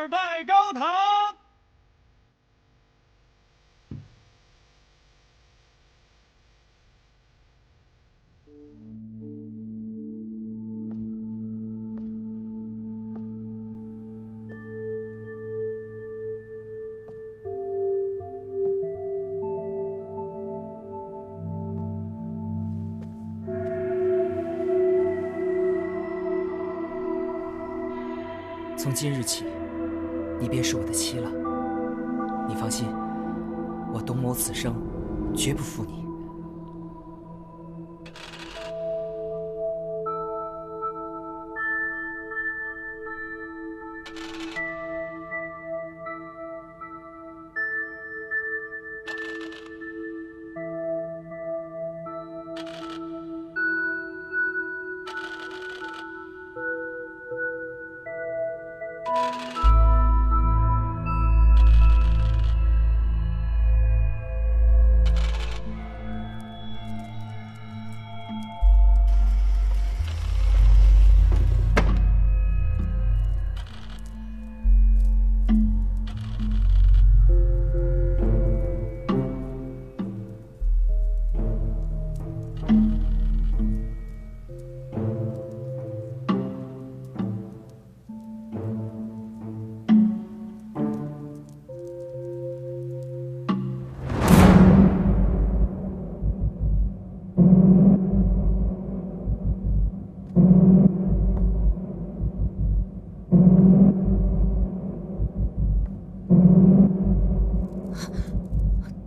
二拜高堂。从今日起，你便是我的妻了。你放心，我董某此生绝不负你。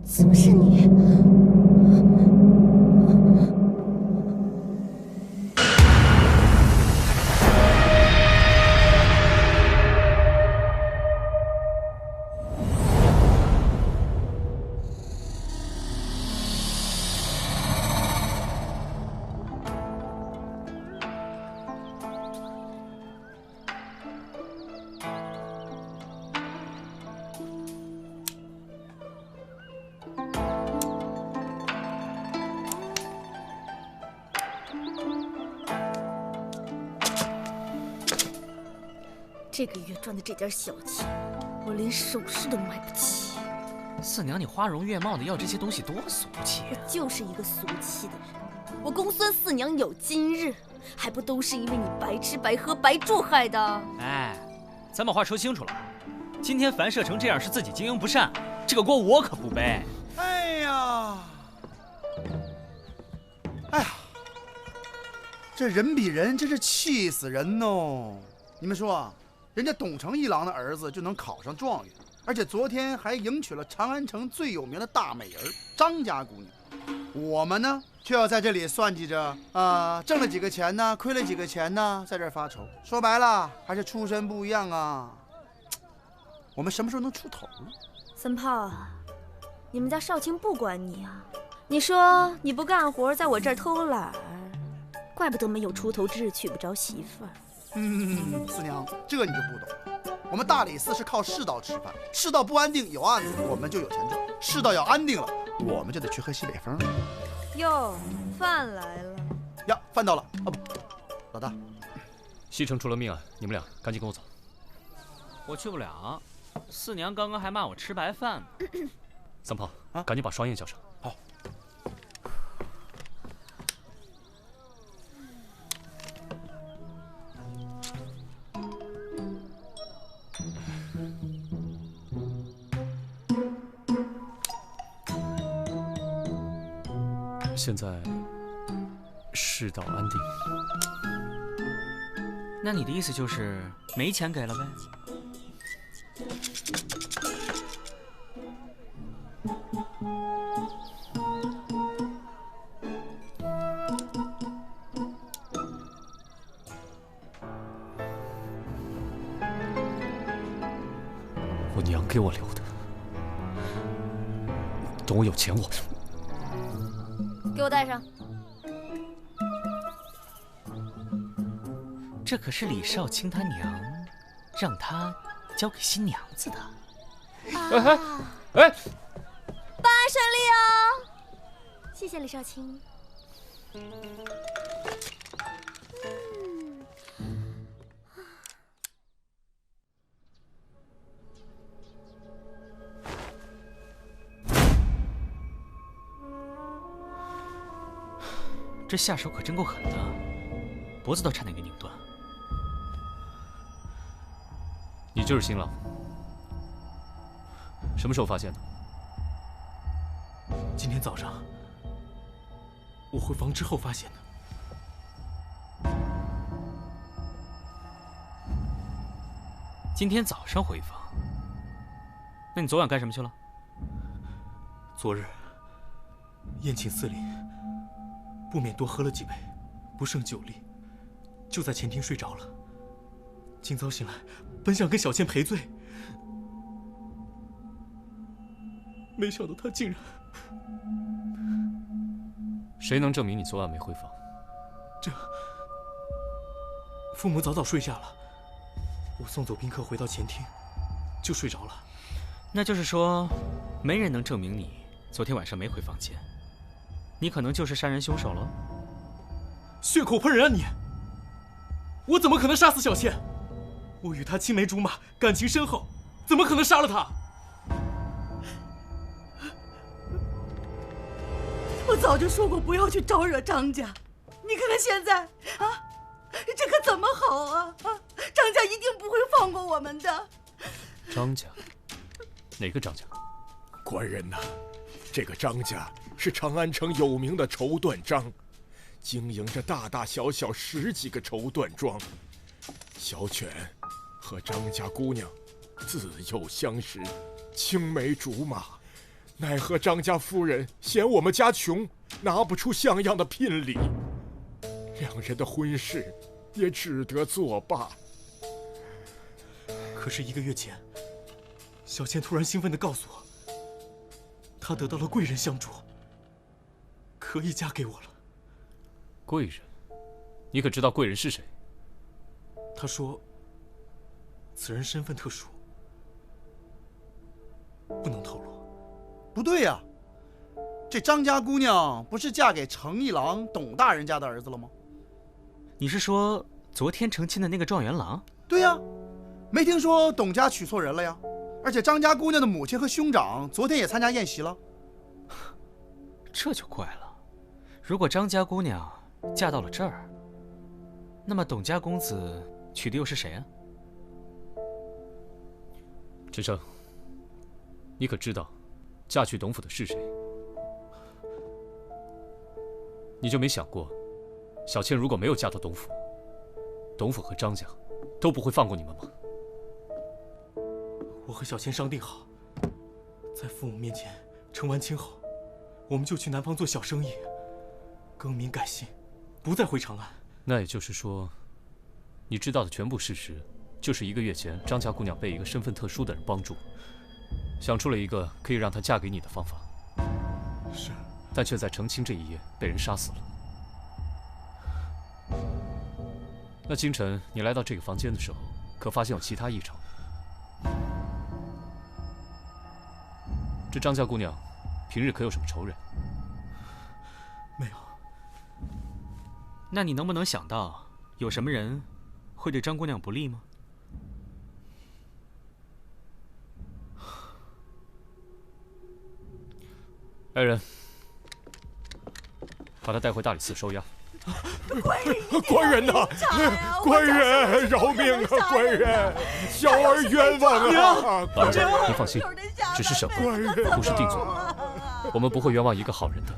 怎么是你？这个月赚的这点小钱，我连首饰都买不起。四娘，你花容月貌的要这些东西多俗气我就是一个俗气的人。我公孙四娘有今日，还不都是因为你白吃白喝白住害的？哎，咱把话说清楚了，今天樊社成这样是自己经营不善，这个锅我可不背。哎呀，哎呀，这人比人真是气死人哦！你们说啊，人家董承一郎的儿子就能考上状元，而且昨天还迎娶了长安城最有名的大美人张家姑娘。我们呢，却要在这里算计着挣了几个钱呢，亏了几个钱呢，在这儿发愁。说白了，还是出身不一样啊。我们什么时候能出头呢？三炮啊，你们家少卿不管你啊！你说你不干活，在我这儿偷懒儿，怪不得没有出头之日，娶不着媳妇儿。四娘，这你就不懂。我们大理寺是靠世道吃饭，世道不安定有案子，我们就有钱赚；世道要安定了，我们就得去喝西北风。哟，饭来了呀，饭到了啊！不，老大，西城出了命案，你们俩赶紧跟我走。我去不了，四娘刚刚还骂我吃白饭呢。三炮啊，赶紧把双燕叫上。好。现在世道安定，那你的意思就是没钱给了呗？我娘给我留的，等我有钱我。给我带上。这可是李少卿他娘让他交给新娘子的。哎，办案顺利哦！谢谢李少卿。这下手可真够狠的，脖子都差点给拧断。你就是新郎？什么时候发现的？今天早上我回房之后发现的。今天早上回房？那你昨晚干什么去了？昨日宴请司礼，不免多喝了几杯，不胜酒力，就在前厅睡着了。今早醒来，本想跟小倩赔罪，没想到她竟然……谁能证明你昨晚没回房？这父母早早睡下了，我送走宾客回到前厅，就睡着了。那就是说，没人能证明你昨天晚上没回房间，你可能就是杀人凶手了。血口喷人啊你！我怎么可能杀死小倩？我与她青梅竹马，感情深厚，怎么可能杀了她？我早就说过不要去招惹张家，你看看现在啊，这可怎么好啊！张家一定不会放过我们的。张家？哪个张家？官人呐，这个张家是长安城有名的绸缎庄，经营着大大小小10几个绸缎庄。小犬和张家姑娘自幼相识，青梅竹马，奈何张家夫人嫌我们家穷，拿不出像样的聘礼，两人的婚事也只得作罢。可是1个月前，小倩突然兴奋地告诉我，她得到了贵人相助，可以嫁给我了。贵人？你可知道贵人是谁？她说，此人身份特殊，不能透露。不对呀，这张家姑娘不是嫁给程一郎董大人家的儿子了吗？你是说昨天成亲的那个状元郎？对呀，没听说董家娶错人了呀？而且张家姑娘的母亲和兄长昨天也参加宴席了。这就怪了，如果张家姑娘嫁到了这儿，那么董家公子娶的又是谁啊？陈生，你可知道嫁去董府的是谁？你就没想过，小倩如果没有嫁到董府，董府和张家都不会放过你们吗？我和小倩商定好，在父母面前成完亲后，我们就去南方做小生意，更名改姓，不再回长安。那也就是说，你知道的全部事实，就是1个月前张家姑娘被一个身份特殊的人帮助，想出了一个可以让她嫁给你的方法。是，但却在成亲这一夜被人杀死了。那清晨你来到这个房间的时候，可发现有其他异常？这张家姑娘平日可有什么仇人？没有。那你能不能想到有什么人会对张姑娘不利吗？来人，把她带回大理寺收押。官人呐，官人饶命啊！官人，小儿冤枉啊！老人家，您放心，只是审问，不是定罪，我们不会冤枉一个好人的。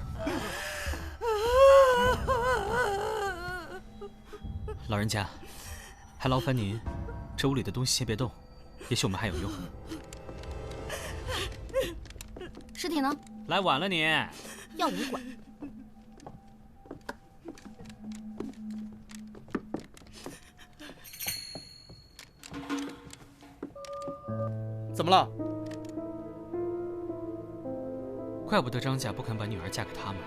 老人家，还劳烦您，这屋里的东西先别动，也许我们还有用。尸体呢？来晚了你，要你管？怎么了？怪不得张家不肯把女儿嫁给他们，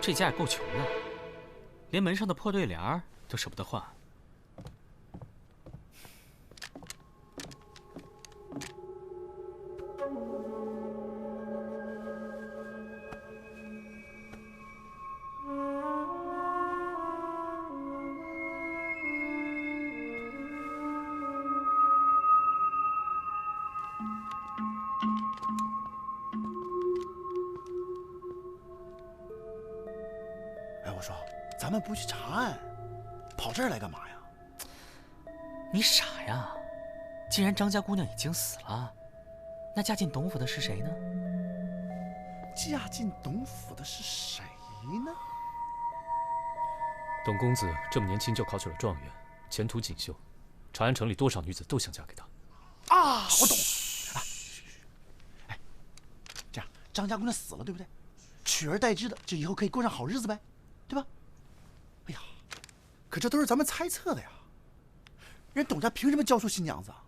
这家也够穷的，连门上的破对联都舍不得换。哎，我说，咱们不去查案，跑这儿来干嘛呀？你傻呀！既然张家姑娘已经死了，那嫁进董府的是谁呢？嫁进董府的是谁呢？董公子这么年轻就考取了状元，前途锦绣，长安城里多少女子都想嫁给他。啊，我懂了。哎，这样张家姑娘死了，对不对？取而代之的，这以后可以过上好日子呗，对吧？哎呀，可这都是咱们猜测的呀。人董家凭什么交出新娘子啊？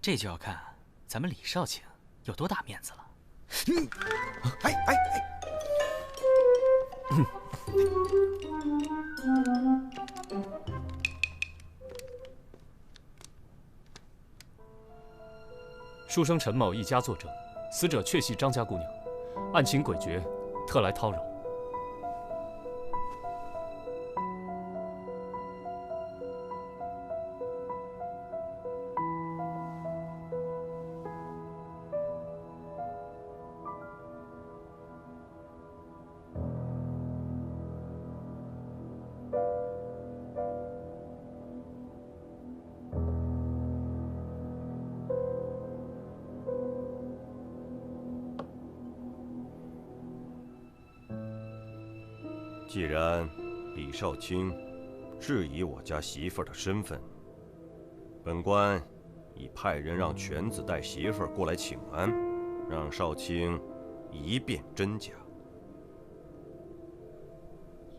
这就要看咱们李少卿有多大面子了。哎！书生陈某一家作证，死者确系张家姑娘，案情诡谲，特来叨扰。既然李少卿质疑我家媳妇儿的身份，本官已派人让犬子带媳妇儿过来请安，让少卿一辨真假。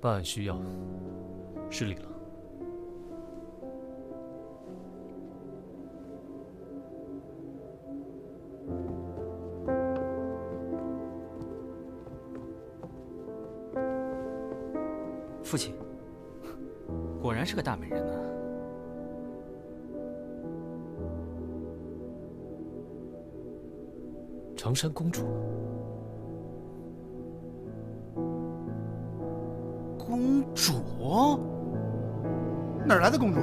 办案需要，失礼了。父亲，果然是个大美人呢。常山公主，公主？哪儿来的公主？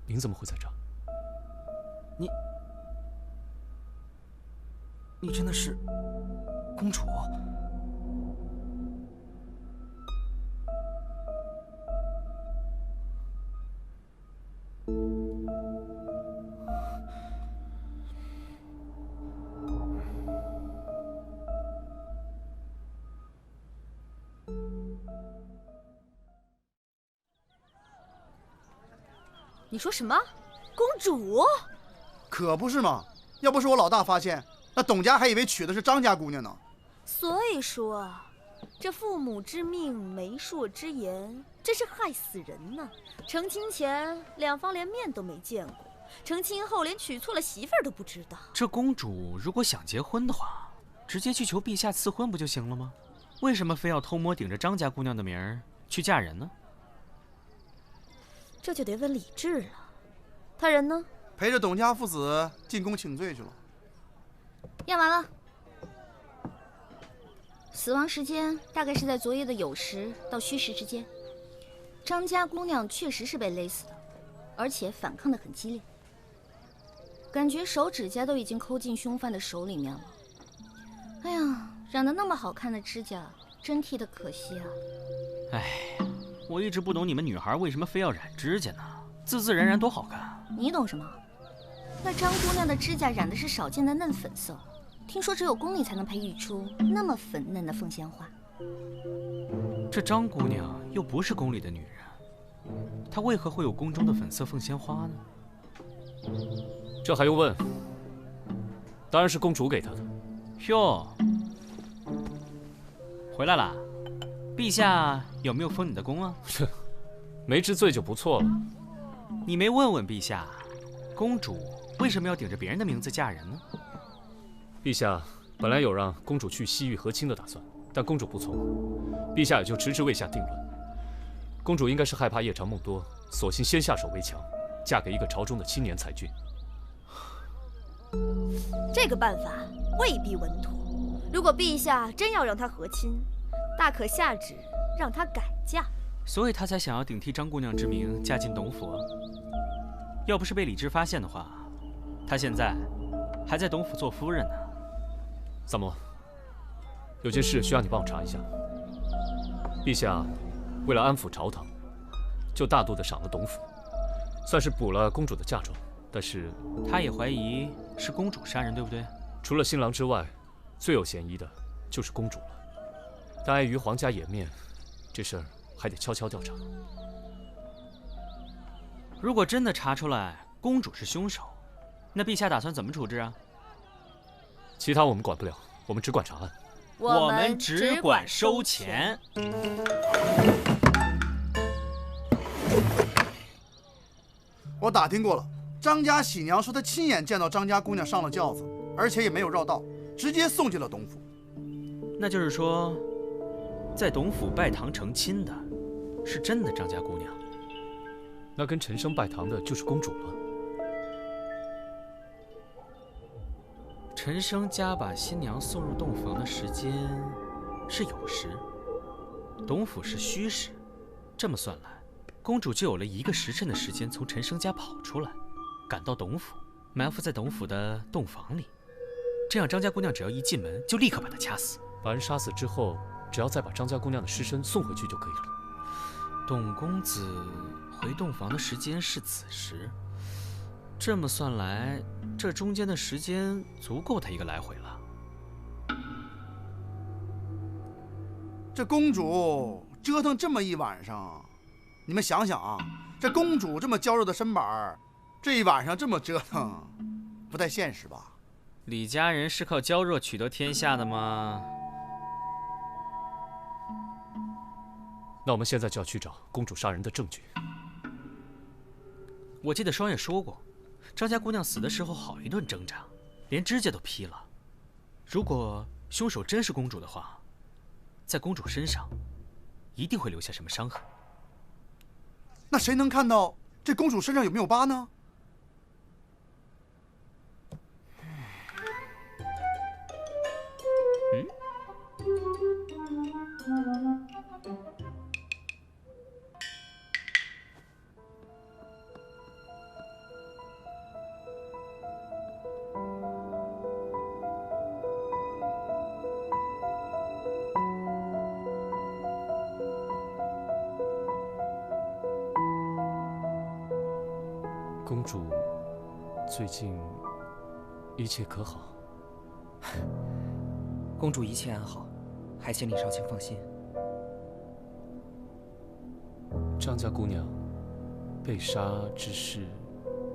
您怎么会在这儿？你真的是公主？你说什么？公主？可不是嘛！要不是我老大发现，那董家还以为娶的是张家姑娘呢。所以说，这父母之命，媒妁之言，真是害死人呐！成亲前两方连面都没见过，成亲后连娶错了媳妇儿都不知道。这公主如果想结婚的话，直接去求陛下赐婚不就行了吗？为什么非要偷摸顶着张家姑娘的名儿去嫁人呢？这就得问李治了，他人呢？陪着董家父子进宫请罪去了。验完了，死亡时间大概是在昨夜的酉时到戌时之间。张家姑娘确实是被勒死的，而且反抗得很激烈，感觉手指甲都已经抠进凶犯的手里面了。哎呀，染得那么好看的指甲，真替她可惜啊！哎，我一直不懂你们女孩为什么非要染指甲呢？自自然然多好看。你懂什么？那张姑娘的指甲染的是少见的嫩粉色，听说只有宫里才能培育出那么粉嫩的凤仙花。这张姑娘又不是宫里的女人，她为何会有宫中的粉色凤仙花呢？这还用问？当然是公主给她的。哟，回来啦！陛下有没有封你的功啊？没治罪就不错了。你没问问陛下，公主为什么要顶着别人的名字嫁人呢？陛下本来有让公主去西域和亲的打算，但公主不从，陛下也就迟迟未下定论。公主应该是害怕夜长梦多，索性先下手为强，嫁给一个朝中的青年才俊。这个办法未必稳妥。如果陛下真要让她和亲，大可下旨让她改嫁。所以他才想要顶替张姑娘之名嫁进董府。要不是被李治发现的话，他现在还在董府做夫人呢。萨摩，有件事需要你帮我查一下。陛下为了安抚朝堂，就大度地赏了董府，算是补了公主的嫁妆。但是他也怀疑是公主杀人，对不对？除了新郎之外，最有嫌疑的就是公主了。但碍于皇家颜面，这事儿还得悄悄调查。如果真的查出来公主是凶手，那陛下打算怎么处置啊？其他我们管不了，我们只管查案。我们只管收钱。我打听过了，张家喜娘说她亲眼见到张家姑娘上了轿子，而且也没有绕道，直接送进了董府。那就是说，在董府拜堂成亲的，是真的张家姑娘。那跟陈升拜堂的就是公主了。陈升家把新娘送入洞房的时间是酉时，董府是戌时，这么算来，公主就有了1个时辰的时间从陈升家跑出来，赶到董府，埋伏在董府的洞房里。这样张家姑娘只要一进门，就立刻把她掐死。把人杀死之后，只要再把张家姑娘的尸身送回去就可以了。董公子回洞房的时间是子时，这么算来，这中间的时间足够他1个来回了。这公主折腾这么一晚上，你们想想啊，这公主这么娇弱的身板，这一晚上这么折腾，不太现实吧？李家人是靠娇弱取得天下的吗？那我们现在就要去找公主杀人的证据。我记得双爷说过，张家姑娘死的时候好一顿挣扎，连指甲都劈了。如果凶手真是公主的话，在公主身上一定会留下什么伤痕。那谁能看到这公主身上有没有疤呢？公主最近一切可好？公主一切安好，还请李少卿放心。张家姑娘被杀之事，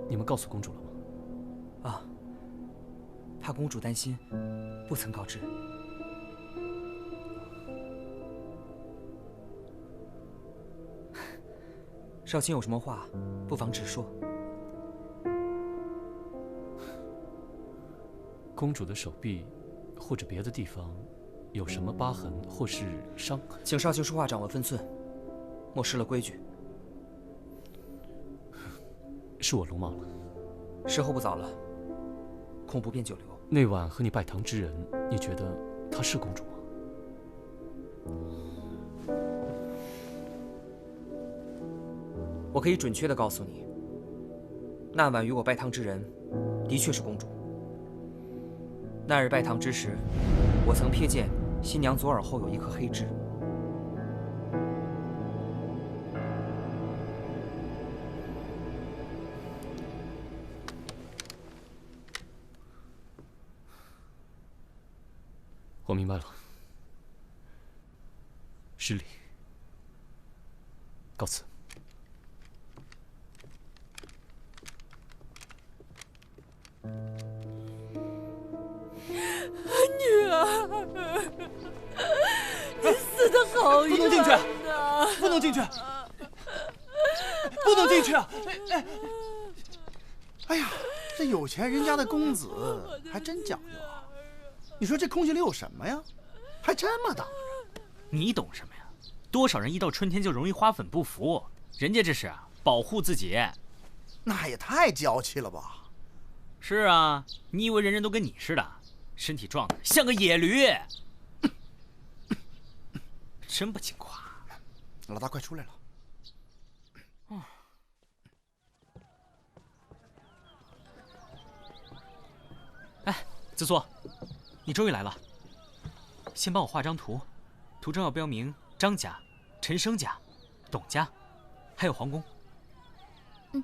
你们告诉公主了吗？啊，怕公主担心，不曾告知。少卿有什么话，不妨直说。公主的手臂或者别的地方有什么疤痕或是伤？请少卿说话掌握分寸，莫失了规矩。是我鲁莽了。时候不早了，恐不便久留。那晚和你拜堂之人，你觉得她是公主吗？我可以准确地告诉你，那晚与我拜堂之人，的确是公主。那日拜堂之时，我曾瞥见新娘左耳后有一颗黑痣。我明白了，失礼，告辞。女儿，你死得好冤呐！不能进去，不能进去啊！哎呀，这有钱人家的公子还真讲究啊！你说这空气里有什么呀？还这么挡着？你懂什么呀？多少人一到春天就容易花粉不服，人家这是保护自己。那也太娇气了吧！是啊，你以为人人都跟你似的，身体壮得像个野驴？真不经夸。老大快出来了。哎，子苏，你终于来了。先帮我画张图，图中要标明张家、陈生家、董家，还有皇宫。嗯。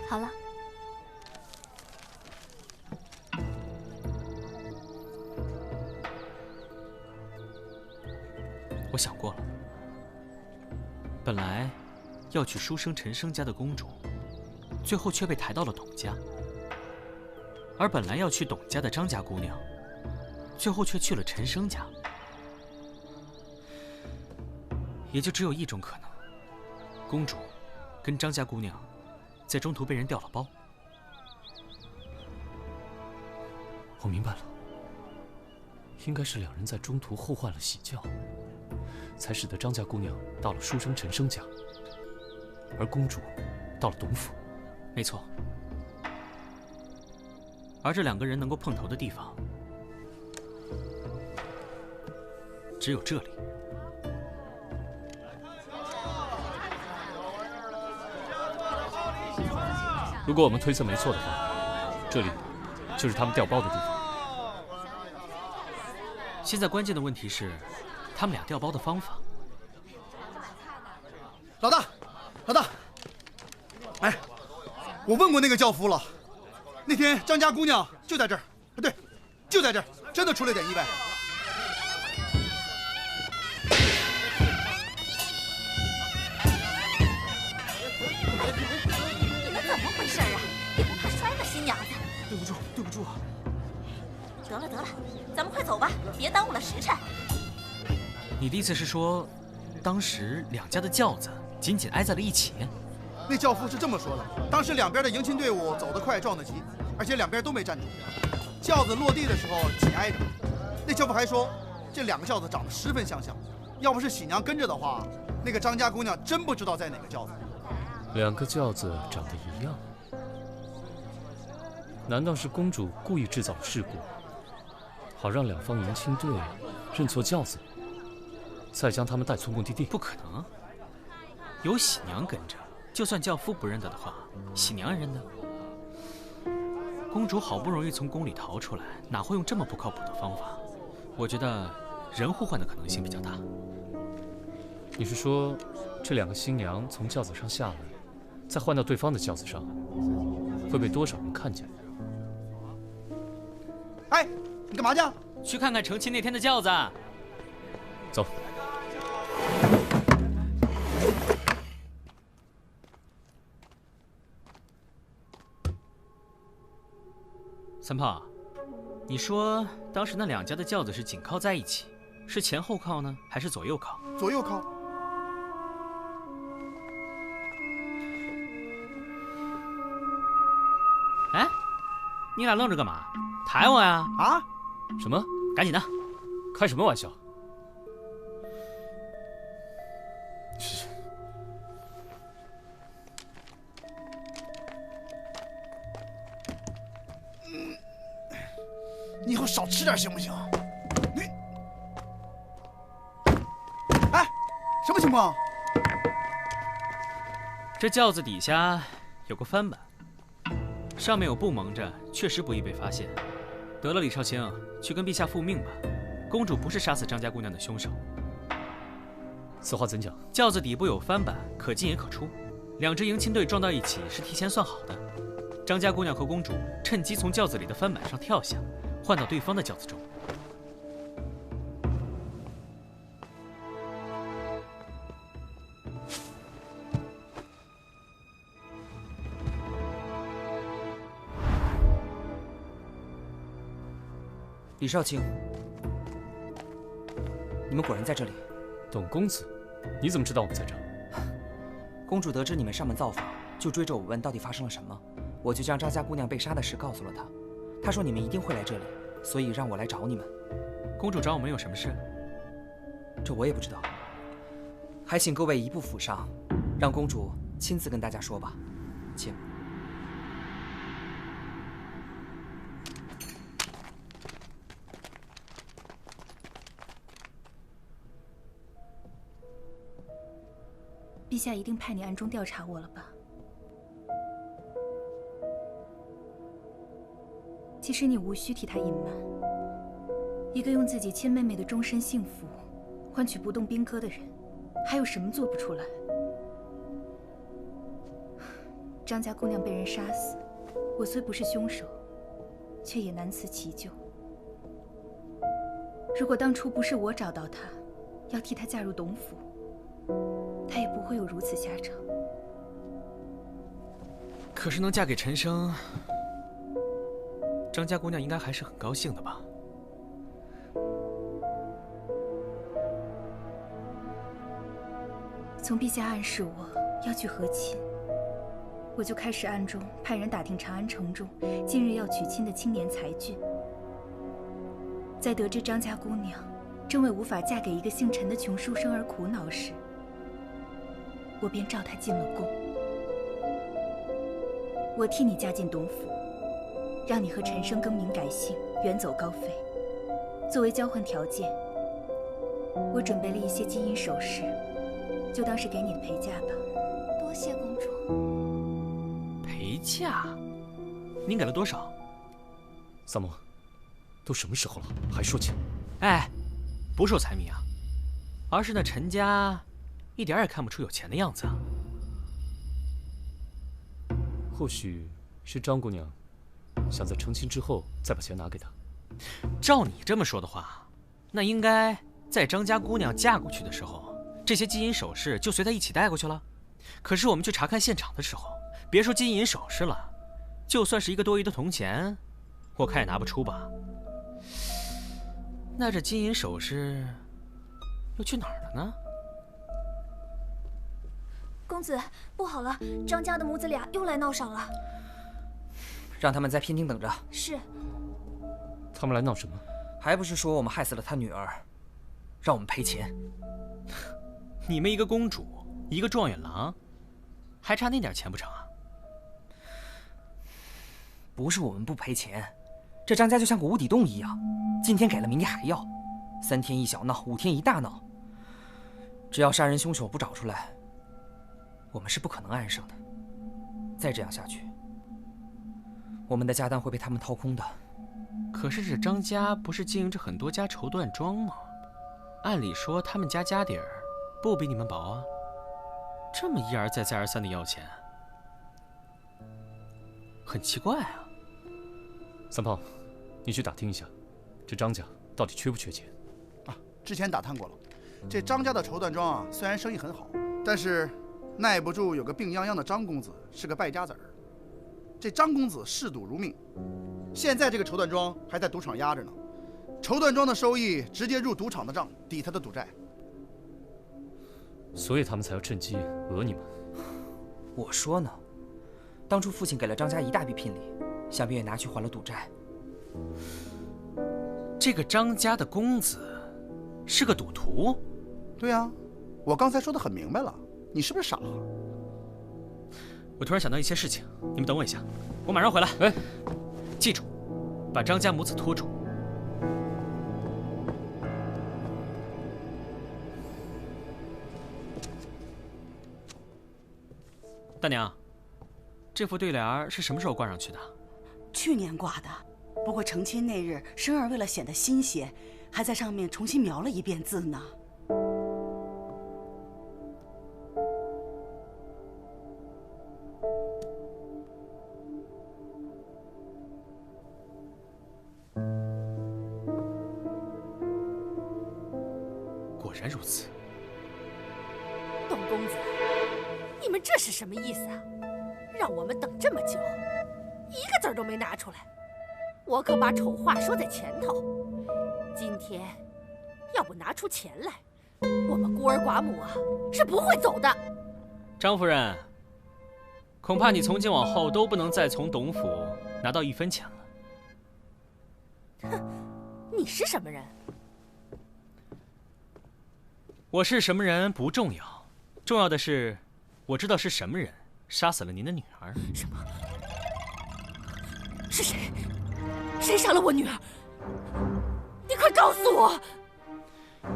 好了。我想过了，本来要去书生陈生家的公主，最后却被抬到了董家；而本来要去董家的张家姑娘，最后却去了陈生家。也就只有一种可能，公主跟张家姑娘在中途被人调了包。我明白了，应该是两人在中途互换了喜轿，才使得张家姑娘到了书生陈生家，而公主到了董府。没错。而这两个人能够碰头的地方，只有这里。如果我们推测没错的话，这里就是他们调包的地方。现在关键的问题是，他们俩调包的方法。老大，老大，哎，我问过那个轿夫了，那天张家姑娘就在这儿，对，就在这儿，真的出了点意外。你们怎么回事啊？也不怕摔了新娘子？对不住，对不住啊！得了得了，咱们快走吧，别耽误了时辰。你的意思是说，当时两家的轿子紧紧挨在了一起？那轿夫是这么说的：当时两边的迎亲队伍走得快，撞得急，而且两边都没站住，轿子落地的时候紧挨着。那轿夫还说，这两个轿子长得十分相像，要不是喜娘跟着的话，那个张家姑娘真不知道在哪个轿子。两个轿子长得一样，难道是公主故意制造了事故，好让两方迎亲队认错轿子，再将他们带错目的地？不可能，有喜娘跟着，就算轿夫不认得的话，喜娘认得。公主好不容易从宫里逃出来，哪会用这么不靠谱的方法？我觉得人互换的可能性比较大。你是说，这两个新娘从轿子上下来，再换到对方的轿子上，会被多少人看见？哎，你干嘛去？去看看成亲那天的轿子。走。三炮，你说当时那两家的轿子是紧靠在一起，是前后靠呢，还是左右靠？左右靠。哎，你俩愣着干嘛？抬我呀？啊？什么？赶紧的！开什么玩笑？你以后少吃点行不行？你，哎，什么情况？这轿子底下有个翻板，上面有布蒙着，确实不易被发现。得了，李少卿，去跟陛下复命吧。公主不是杀死张家姑娘的凶手。此话怎讲？轿子底部有翻板，可进也可出。两支迎亲队撞到一起是提前算好的。张家姑娘和公主趁机从轿子里的翻板上跳下，换到对方的轿子中。李少卿，你们果然在这里。董公子，你怎么知道我们在这儿？公主得知你们上门造访，就追着我问到底发生了什么。我就将张家姑娘被杀的事告诉了她。她说你们一定会来这里，所以让我来找你们。公主找我们有什么事？这我也不知道。还请各位移步府上，让公主亲自跟大家说吧，请。陛下一定派你暗中调查我了吧？其实你无需替他隐瞒。一个用自己亲妹妹的终身幸福换取不动兵戈的人，还有什么做不出来？张家姑娘被人杀死，我虽不是凶手，却也难辞其咎。如果当初不是我找到她，要替她嫁入董府，她也不会有如此下场。可是能嫁给陈生，张家姑娘应该还是很高兴的吧？从陛下暗示我要去和亲，我就开始暗中派人打听长安城中近日要娶亲的青年才俊。在得知张家姑娘正为无法嫁给一个姓陈的穷书生而苦恼时，我便召她进了宫。我替你嫁进董府，让你和陈生更名改姓，远走高飞。作为交换条件，我准备了一些金银首饰，就当是给你的陪嫁吧。多谢公主。陪嫁？您给了多少？三嬷，都什么时候了，还说钱？哎，不是我财迷啊，而是那陈家一点也看不出有钱的样子啊。或许是张姑娘想在成亲之后再把钱拿给他。照你这么说的话，那应该在张家姑娘嫁过去的时候，这些金银首饰就随她一起带过去了。可是我们去查看现场的时候，别说金银首饰了，就算是一个多余的铜钱，我看也拿不出吧。那这金银首饰又去哪儿了呢？公子，不好了，张家的母子俩又来闹上了。让他们在偏厅等着。是。他们来闹什么？还不是说我们害死了他女儿，让我们赔钱。你们一个公主，一个状元郎，还差那点钱不成啊？不是我们不赔钱，这张家就像个无底洞一样，今天给了，明天还要，3天一小闹，5天一大闹。只要杀人凶手不找出来，我们是不可能安生的。再这样下去，我们的家当会被他们掏空的。可是这张家不是经营着很多家绸缎庄吗？按理说他们家家底儿不比你们薄啊，这么一而再再而三的要钱，很奇怪啊。三胖，你去打听一下，这张家到底缺不缺钱？啊，之前打探过了，这张家的绸缎庄啊，虽然生意很好，但是耐不住有个病殃殃的张公子是个败家子儿。这张公子嗜赌如命，现在这个绸缎庄还在赌场压着呢，绸缎庄的收益直接入赌场的账，抵他的赌债。所以他们才要趁机讹你们。我说呢，当初父亲给了张家一大笔聘礼，想必也拿去还了赌债。这个张家的公子是个赌徒？对啊，我刚才说的很明白了，你是不是傻？我突然想到一些事情，你们等我一下，我马上回来。哎，记住，把张家母子拖住。大娘，这副对联是什么时候挂上去的？去年挂的，不过成亲那日，生儿为了显得新鲜，还在上面重新描了一遍字呢。果然如此。董公子，你们这是什么意思啊？让我们等这么久，一个字儿都没拿出来。我可把丑话说在前头，今天要不拿出钱来，我们孤儿寡母啊是不会走的。张夫人，恐怕你从今往后都不能再从董府拿到1分钱了。哼。你是什么人？我是什么人不重要，重要的是，我知道是什么人杀死了您的女儿。什么？是谁？谁杀了我女儿？你快告诉我！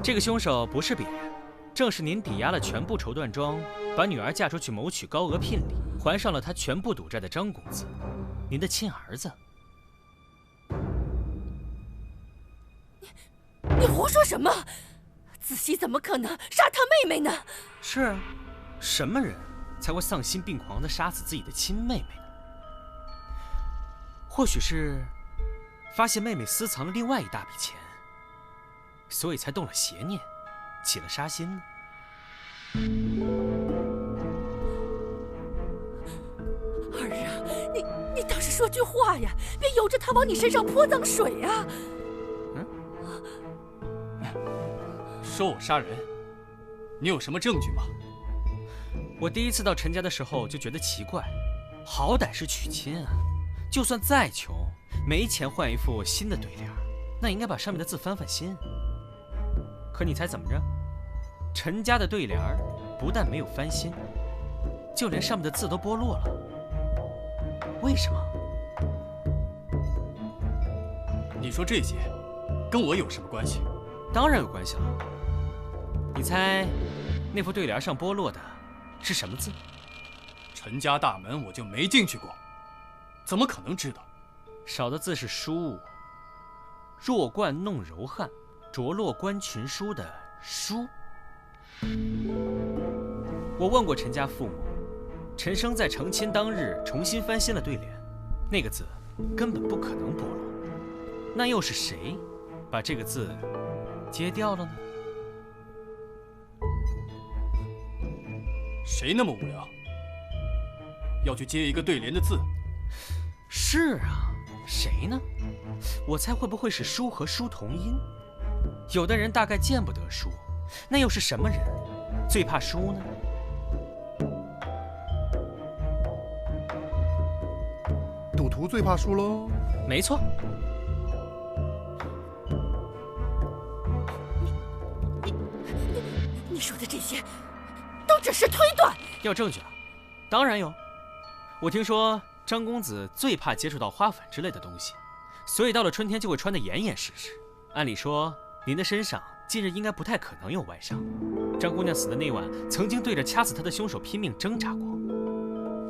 这个凶手不是别人，正是您抵押了全部绸缎庄，把女儿嫁出去谋取高额聘礼，还上了他全部赌债的张公子，您的亲儿子。你胡说什么？子熙怎么可能杀他妹妹呢？是啊，什么人才会丧心病狂地杀死自己的亲妹妹呢？或许是发现妹妹私藏了另外一大笔钱，所以才动了邪念，起了杀心呢。儿啊，你倒是说句话呀，别由着他往你身上泼脏水呀！说我杀人，你有什么证据吗？我第一次到陈家的时候就觉得奇怪，好歹是娶亲啊，就算再穷，没钱换一副新的对联，那应该把上面的字翻翻新。可你猜怎么着？陈家的对联不但没有翻新，就连上面的字都剥落了。为什么？你说这些，跟我有什么关系？当然有关系了。你猜，那副对联上剥落的是什么字？陈家大门我就没进去过，怎么可能知道？少的字是书，弱冠弄柔汉，着落关群书的书。我问过陈家父母，陈生在成亲当日重新翻新了对联，那个字根本不可能剥落。那又是谁把这个字揭掉了呢？谁那么无聊，要去揭一个对联的字？是啊，谁呢？我猜会不会是书和书同音？有的人大概见不得书，那又是什么人最怕书呢？赌徒最怕输喽。没错。你说的这些都只是推断。要证据啊？当然有。我听说张公子最怕接触到花粉之类的东西，所以到了春天就会穿得严严实实。按理说，您的身上近日应该不太可能有外伤。张姑娘死的那晚，曾经对着掐死她的凶手拼命挣扎过。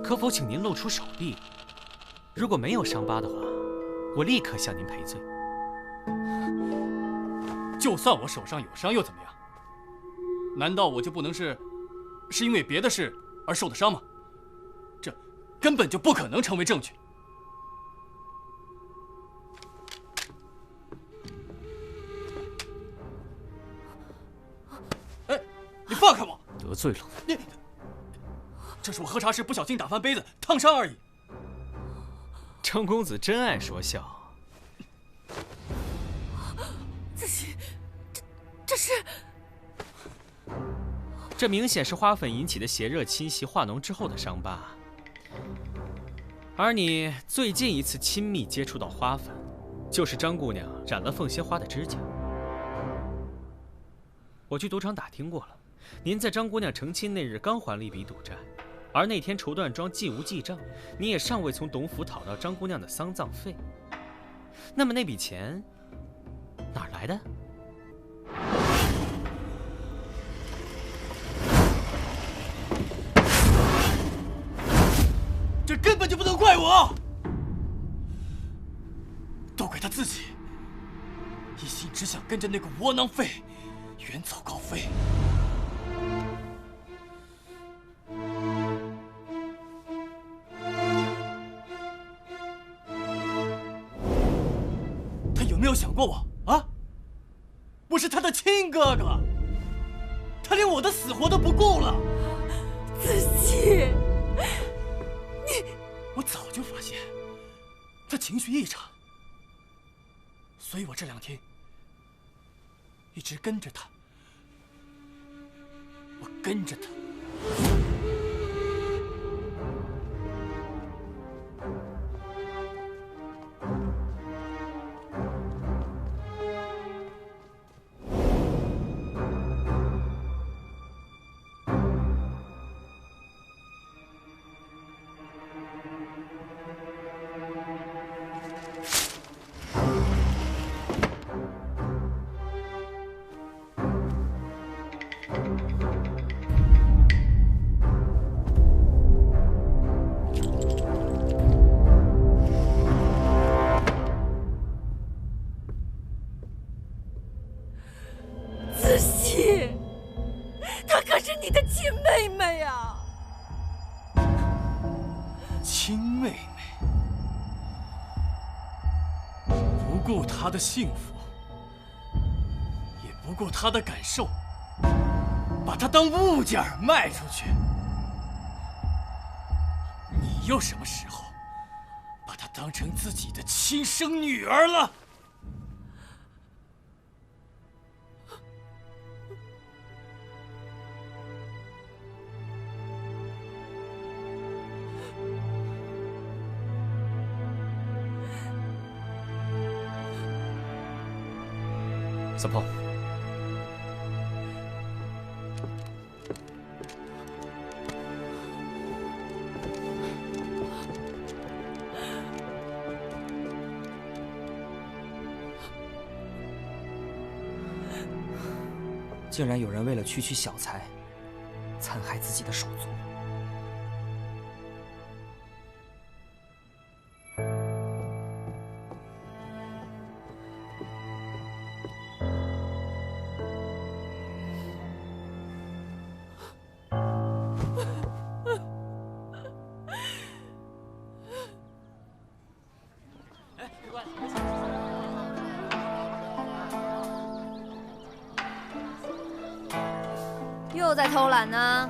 可否请您露出手臂？如果没有伤疤的话，我立刻向您赔罪。就算我手上有伤又怎么样？难道我就不能是因为别的事而受的伤吗？这根本就不可能成为证据。哎，你放开我！得罪了你，这是我喝茶时不小心打翻杯子，烫伤而已。张公子真爱说笑。子熙，这是……这明显是花粉引起的邪热侵袭化脓之后的伤疤。而你最近一次亲密接触到花粉，就是张姑娘染了凤仙花的指甲。我去赌场打听过了，您在张姑娘成亲那日刚还了一笔赌债，而那天绸缎庄既无记账，你也尚未从董府讨到张姑娘的丧葬费。那么那笔钱哪儿来的？这根本就不能怪我，都怪他自己，一心只想跟着那个窝囊废远走高飞。他有没有想过我啊？我是他的亲哥哥，他连我的死活都不顾了。子熙。我早就发现他情绪异常，所以我这2天一直跟着他。我跟着他。妹妹，不顾她的幸福，也不顾她的感受，把她当物件卖出去。你又什么时候把她当成自己的亲生女儿了？三炮，竟然有人为了区区小财，残害自己的手足。又在偷懒呢？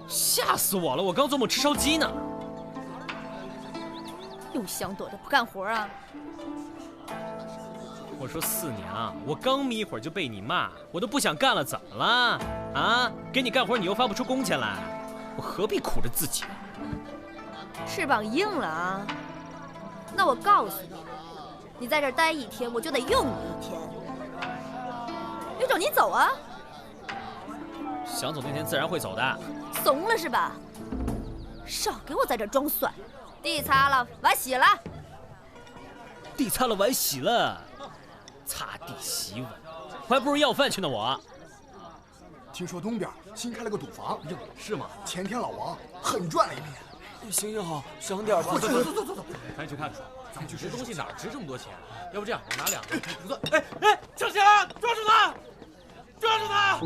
吓死我了！我刚做梦吃烧鸡呢。又想躲着不干活啊？我说四娘，我刚眯一会儿就被你骂，我都不想干了，怎么了？啊，给你干活你又发不出工钱来，我何必苦着自己？翅膀硬了啊！那我告诉你，你在这儿待一天，我就得用你一天。有种你走啊！想走那天自然会走的。怂了是吧？少给我在这儿装蒜！地擦了，碗洗了。地擦了，碗洗了，擦地洗碗，我还不如要饭去呢。我听说东边新开了个赌房，是吗？前天老王狠赚了一笔。行行好，省点吧。走，咱去看看，咱去这东西哪值这么多钱？要不这样，我拿2个不算。哎，张霞，抓住他！抓住他！